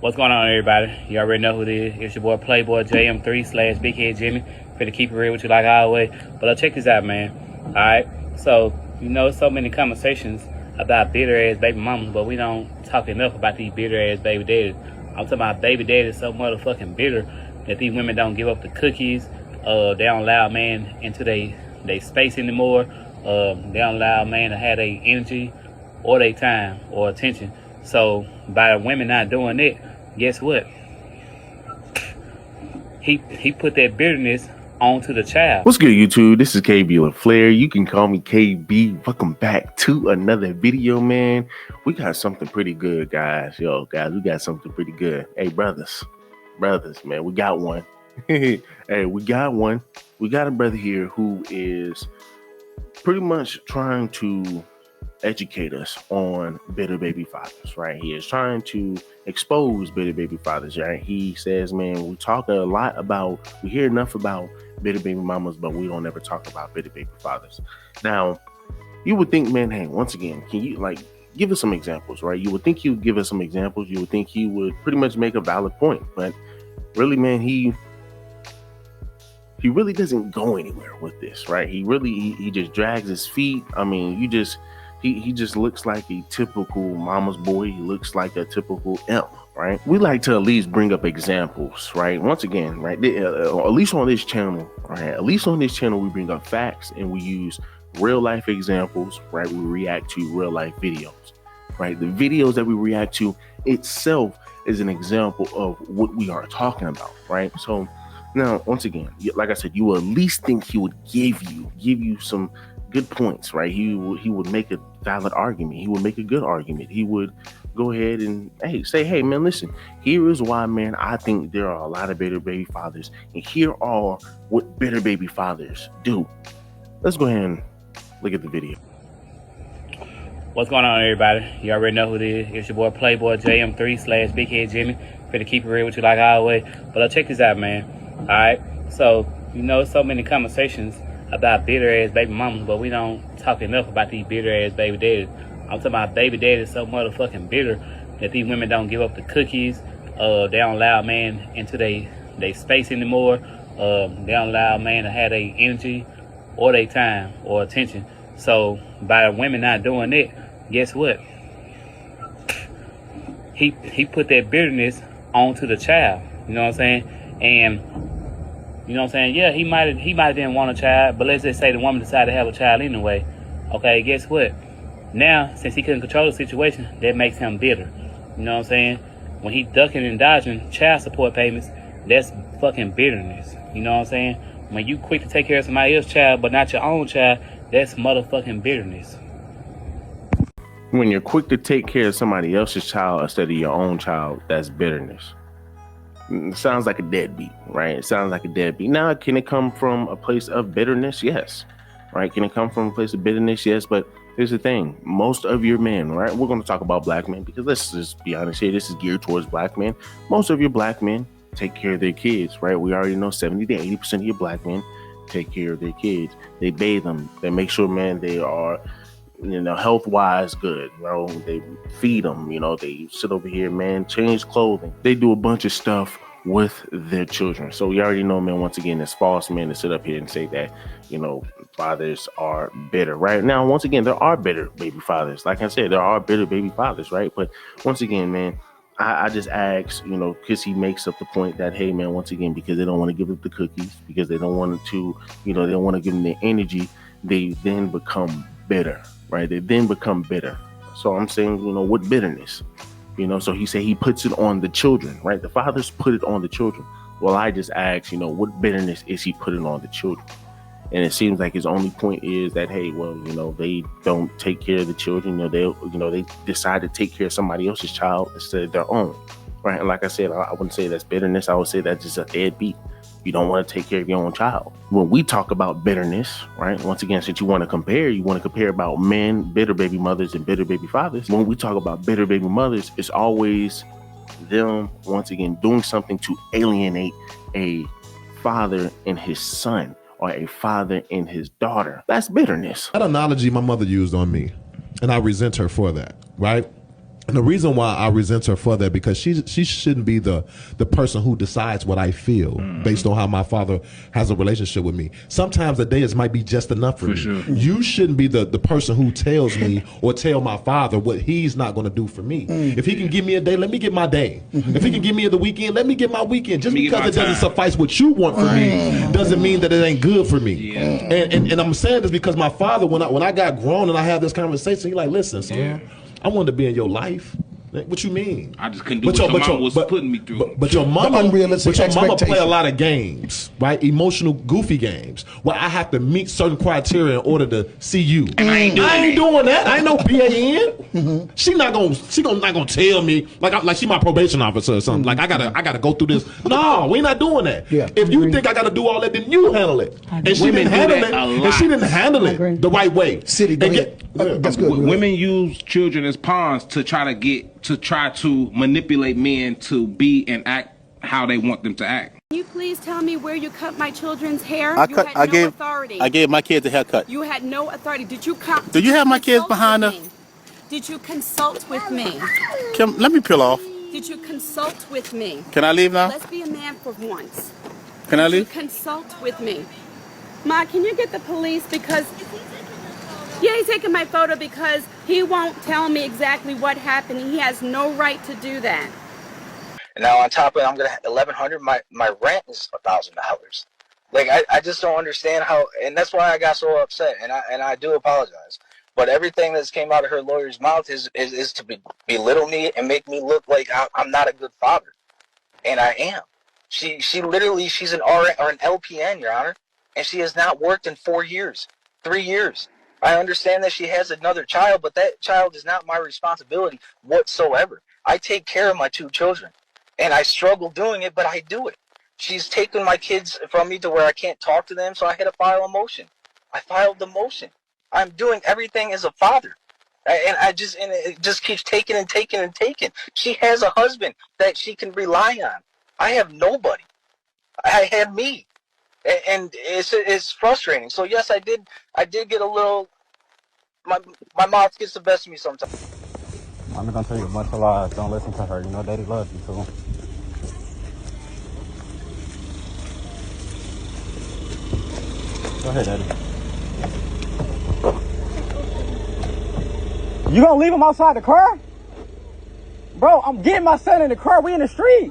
What's going on, everybody? You already know who it is. It's your boy Playboy JM3 slash Big Head Jimmy. Finna keep it real with you like always. But check this out, man. Alright? So, so many conversations about bitter ass baby mamas, but we don't talk enough about these bitter ass baby daddies. I'm talking about baby daddies so motherfucking bitter that these women don't give up the cookies. They don't allow a man into they space anymore. They don't allow a man to have their energy or their time or attention. So by women not doing it, guess what? He put that bitterness onto the child. What's good, YouTube? This is KB and Flair. You can call me KB. Welcome back to another video, man. We got something pretty good, guys. Guys, we got something pretty good. Hey, brothers, man, we got one. Hey, we got one. We got a brother here who is pretty much trying to educate us on bitter baby fathers, right? He is trying to expose bitter baby fathers, right? He says, man, we hear enough about bitter baby mamas, but we don't ever talk about bitter baby fathers. Now, you would think, man, hey, once again, can you give us some examples, right? You would think he would give us some examples. You would think he would pretty much make a valid point, but really, man, he really doesn't go anywhere with this, right? He just drags his feet. I mean, he just looks like a typical mama's boy. He looks like a typical imp, right? We like to at least bring up examples, right? Once again, right? At least on this channel, right? At least on this channel, we bring up facts and we use real life examples, right? We react to real life videos, right? The videos that we react to itself is an example of what we are talking about, right? So now, once again, like I said, you will at least think he would give you some good points, right? He would make a valid argument. He would make a good argument. He would go ahead and say, hey, man, listen, here is why, man, I think there are a lot of bitter baby fathers, and here are what bitter baby fathers do. Let's go ahead and look at the video. What's going on, everybody? You already know who it is. It's your boy Playboy JM3 slash Big Head Jimmy. Finna keep it real with you like always. But check this out, man. Alright? So, so many conversations about bitter ass baby mamas, but we don't talk enough about these bitter ass baby daddies. I'm talking about baby daddies so motherfucking bitter that these women don't give up the cookies. They don't allow a man into they space anymore. They don't allow a man to have their energy or their time or attention. So by women not doing it, guess what? He put that bitterness onto the child. You know what I'm saying? And you know what I'm saying? Yeah, he might have didn't want a child, but let's just say the woman decided to have a child anyway. Okay, guess what? Now, since he couldn't control the situation, that makes him bitter. You know what I'm saying? When he ducking and dodging child support payments, that's fucking bitterness. You know what I'm saying? When you quick to take care of somebody else's child, but not your own child, that's motherfucking bitterness. When you're quick to take care of somebody else's child instead of your own child, that's bitterness. It sounds like a deadbeat, right? It sounds like a deadbeat. Now, can it come from a place of bitterness? Yes. Right? Can it come from a place of bitterness? Yes. But here's the thing. Most of your men, right? We're going to talk about black men because let's just be honest here. This is geared towards black men. Most of your black men take care of their kids, right? We already know 70 to 80% of your black men take care of their kids. They bathe them. They make sure, man, they are health-wise good, they feed them, they sit over here, man, change clothing. They do a bunch of stuff with their children. So we already know, man, once again, it's false, man, to sit up here and say that, fathers are bitter, right? Now, once again, there are bitter baby fathers. Like I said, there are bitter baby fathers, right? But once again, man, I just ask, because he makes up the point that, hey, man, once again, because they don't want to give up the cookies, because they don't want to, they don't want to give them their energy, they then become bitter. Right, they then become bitter. So I'm saying, what bitterness? So he said he puts it on the children, right? The fathers put it on the children. Well, I just asked, what bitterness is he putting on the children? And it seems like his only point is that, hey, well, they don't take care of the children. They decide to take care of somebody else's child instead of their own, right? And like I said, I wouldn't say that's bitterness. I would say that's just a deadbeat. You don't want to take care of your own child. When we talk about bitterness, right? Once again, since you want to compare about men, bitter baby mothers, and bitter baby fathers. When we talk about bitter baby mothers, it's always them, once again, doing something to alienate a father and his son or a father and his daughter. That's bitterness. That analogy my mother used on me, and I resent her for that, right? And the reason why I resent her for that, because she shouldn't be the person who decides what I feel based on how my father has a relationship with me. Sometimes the days might be just enough for me. Sure. You shouldn't be the person who tells me or tell my father what he's not going to do for me. If he can give me a day, let me get my day. If he can give me the weekend, let me get my weekend. Just because it doesn't suffice what you want for me doesn't mean that it ain't good for me. Yeah. And I'm saying this because my father, when I got grown and I had this conversation, he like, listen, son, I wanted to be in your life. What you mean? I just couldn't do what your mama was putting me through. But your mama, unrealistic play a lot of games, right? Emotional, goofy games, where I have to meet certain criteria in order to see you. And I ain't doing that. I ain't no BAN. She not gonna tell me like she my probation officer or something. Like I gotta go through this. No, we not doing that. Yeah. If you think I gotta do all that, then you handle it. And she didn't handle it. And she didn't handle it the right way. City, go ahead. That's good. Women use children as pawns to try to manipulate men to be and act how they want them to act. Can you please tell me where you cut my children's hair? I gave my kids a haircut. You had no authority. Did you come? Do you have my kids behind her? Did you consult with me? Kim, let me peel off. Did you consult with me? Can I leave now? Let's be a man for once. Can I Did you leave? consult with me? Ma, can you get the police because... Yeah, he's taking my photo because he won't tell me exactly what happened. He has no right to do that. And now on top of it, I'm gonna have $1,100. My rent is $1,000. Like I just don't understand how, and that's why I got so upset. And I do apologize. But everything that's came out of her lawyer's mouth is to belittle me and make me look like I'm not a good father, and I am. She literally, she's an RN or an LPN, Your Honor, and she has not worked in 4 years, 3 years. I understand that she has another child, but that child is not my responsibility whatsoever. I take care of my 2 children, and I struggle doing it, but I do it. She's taken my kids from me to where I can't talk to them, so I had to file a motion. I filed the motion. I'm doing everything as a father, and it just keeps taking and taking and taking. She has a husband that she can rely on. I have nobody. I had me. And it's frustrating. So yes, I did get a little. My mouth gets the best of me sometimes. I'm not gonna tell you a bunch of lies. Don't listen to her. You know, Daddy loves you too. Go ahead, Daddy. You gonna leave him outside the car? Bro, I'm getting my son in the car. We in the street.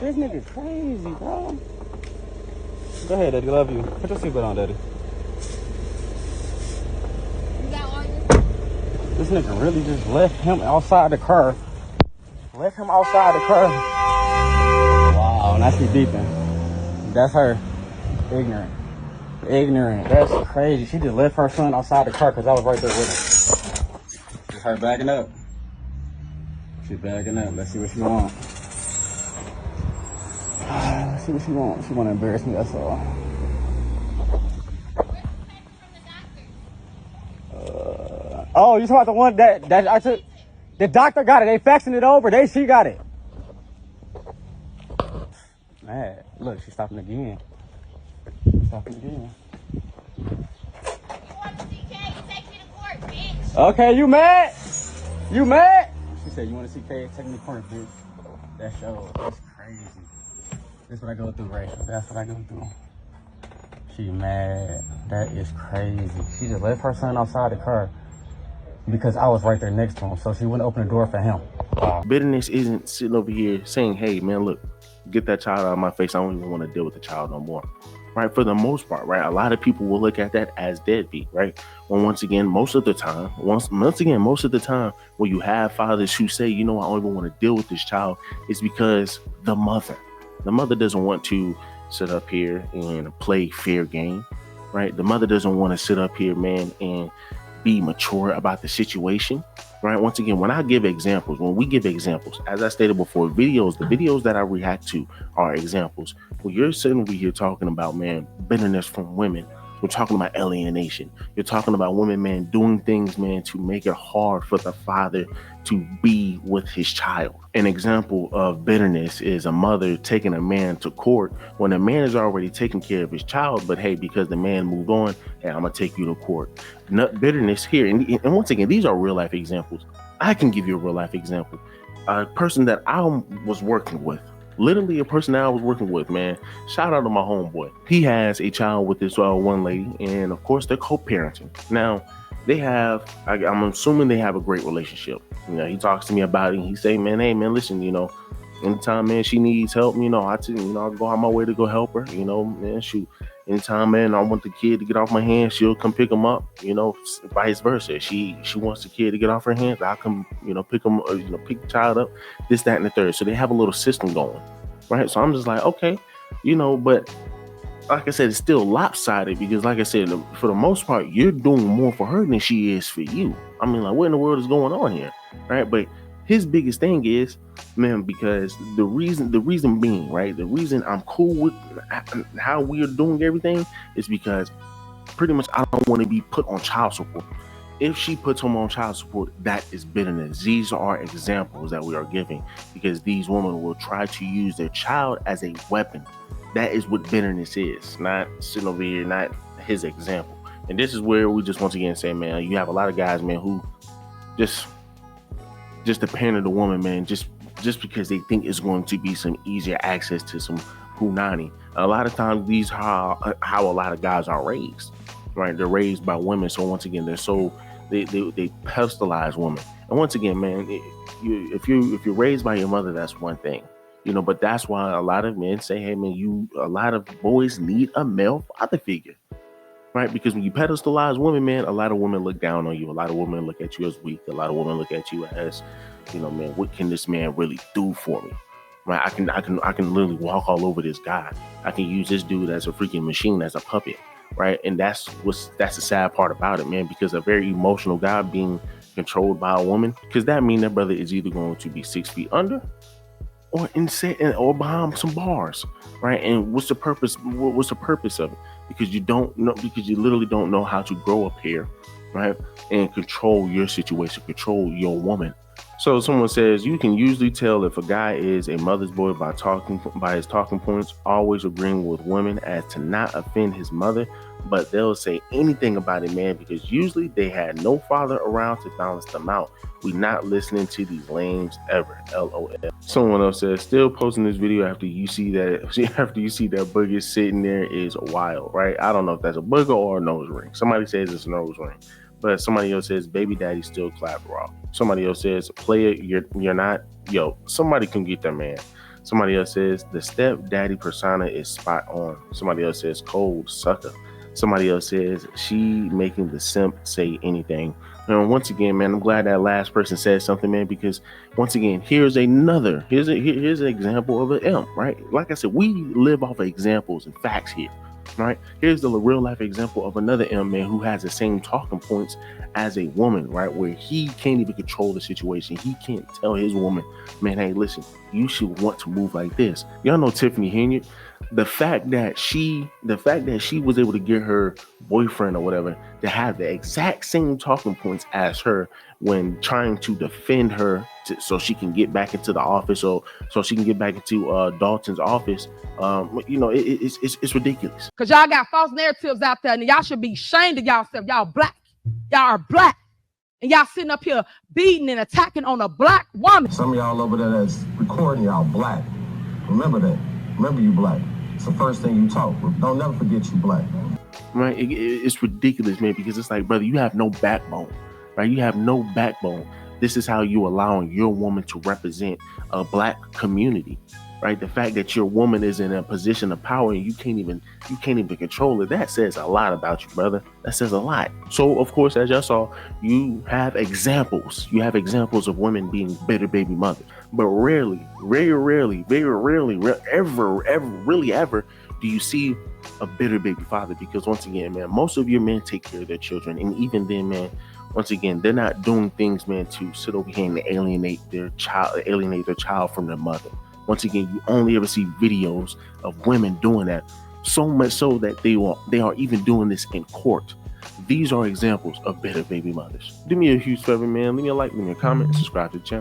This nigga's crazy, bro. Go ahead, Daddy. Love you. Put your seatbelt on, Daddy. This nigga really just left him outside the car. Left him outside the car. Wow, now she beeping. That's her. Ignorant. That's crazy. She just left her son outside the car because I was right there with him. It's her backing up. She's backing up. Let's see what she wants. Let's see what she wants. She want to embarrass me, that's all. Oh, you talking about the one that I took? The doctor got it. They faxing it over. She got it. Man, look, she's stopping again. Stopping again. Okay, you mad? You mad? She said, you want to see K? Take me to court, bitch. That show, that's crazy. That's what I go through, Rachel. That's what I go through. She mad. That is crazy. She just left her son outside the car because I was right there next to him, so she wouldn't open the door for him. Wow. Bitterness isn't sitting over here saying, hey, man, look, get that child out of my face. I don't even want to deal with the child no more. Right? For the most part, right? A lot of people will look at that as deadbeat, right? Well, once again, most of the time, when you have fathers who say, you know, I don't even want to deal with this child, it's because the mother doesn't want to sit up here and play fair game, right? The mother doesn't want to sit up here, man, and be mature about the situation, right? Once again, when we give examples, as I stated before, the videos that I react to are examples. When you're sitting over here talking about, man, bitterness from women, We're talking about alienation. You're talking about women, man, doing things, man, to make it hard for the father to be with his child. An example of bitterness is a mother taking a man to court when the man is already taking care of his child, but hey, because the man moved on, hey, I'm gonna take you to court. Not bitterness here. And once again, these are real life examples. I can give you a real life example. A person that I was working with, literally a person that I was working with, man, shout out to my homeboy. He has a child with this one lady, and of course they're co-parenting. Now, they have, I'm assuming they have a great relationship. You know, he talks to me about it, and he say, man, hey, man, listen, you know, anytime, man, she needs help, you know, I'll go out my way to go help her, you know, man, shoot. Anytime, man, I want the kid to get off my hands, she'll come pick him up, you know, vice versa. She wants the kid to get off her hands, I'll come, you know, pick the child up, this, that, and the third. So they have a little system going, right? So I'm just like, okay, you know, but like I said, it's still lopsided because, like I said, for the most part, you're doing more for her than she is for you. I mean, like, what in the world is going on here, right? But his biggest thing is, man, because the reason being, right, the reason I'm cool with how we are doing everything is because pretty much I don't want to be put on child support. If she puts him on child support, that is bitterness. These are examples that we are giving because these women will try to use their child as a weapon. That is what bitterness is, not sitting over here, not his example. And this is where we just once again say, man, you have a lot of guys, man, who just depend on the woman, man, just because they think it's going to be some easier access to some punani. A lot of times these are how a lot of guys are raised, right? They're raised by women. So once again, they pedestalize women. And once again, man, if you're raised by your mother, that's one thing, you know, but that's why a lot of men say, hey, man, a lot of boys need a male father figure. Right? Because when you pedestalize women, man, a lot of women look down on you. A lot of women look at you as weak. A lot of women look at you as, you know, man, what can this man really do for me? Right? I can literally walk all over this guy. I can use this dude as a freaking machine, as a puppet. Right? And that's the sad part about it, man, because a very emotional guy being controlled by a woman, because that means that brother is either going to be 6 feet under or or behind some bars, right? And what's the purpose? What's the purpose of it? Because you literally don't know how to grow up here, right? And control your situation, control your woman. So someone says you can usually tell if a guy is a mother's boy by his talking points, always agreeing with women as to not offend his mother, but they'll say anything about it, man, because usually they had no father around to balance them out. We not listening to these lames ever. LOL. Someone else says, still posting this video after you see that booger sitting there is wild, right? I don't know if that's a booger or a nose ring. Somebody says it's a nose ring, but somebody else says baby daddy still clap raw. Somebody else says play it, you're not. Yo, somebody can get that man. Somebody else says the stepdaddy persona is spot on. Somebody else says cold sucker. Somebody else says she making the simp say anything. And once again, man, I'm glad that last person said something, man, because once again, here's an example of an imp, right? Like I said, we live off of examples and facts here, right? Here's the real life example of another imp, man, who has the same talking points as a woman, right? Where he can't even control the situation. He can't tell his woman, man, hey, listen, you should want to move like this. Y'all know Tiffany Henyard. The fact that she was able to get her boyfriend or whatever to have the exact same talking points as her when trying to defend her so she can get back into the office or so she can get back into Dalton's office, you know, it's ridiculous. Because y'all got false narratives out there and y'all should be ashamed of y'allself. Y'all black. Y'all are black. And y'all sitting up here beating and attacking on a black woman. Some of y'all over there that's recording, y'all black. Remember that. Remember you black. It's the first thing you talk. Don't never forget you black. Right? It's ridiculous, man, because it's like, brother, you have no backbone, right? You have no backbone. This is how you allowing your woman to represent a black community, right? The fact that your woman is in a position of power and you can't even control it, that says a lot about you, brother. That says a lot. So, of course, as y'all saw, you have examples. You have examples of women being bitter baby mothers. But rarely, very rarely, ever do you see a bitter baby father. Because once again, man, most of your men take care of their children. And even then, man, once again, they're not doing things, man, to sit over here and alienate their child from their mother. Once again, you only ever see videos of women doing that. So much so that they are even doing this in court. These are examples of better baby mothers. Do me a huge favor, man. Leave me a like, leave me a comment, and subscribe to the channel.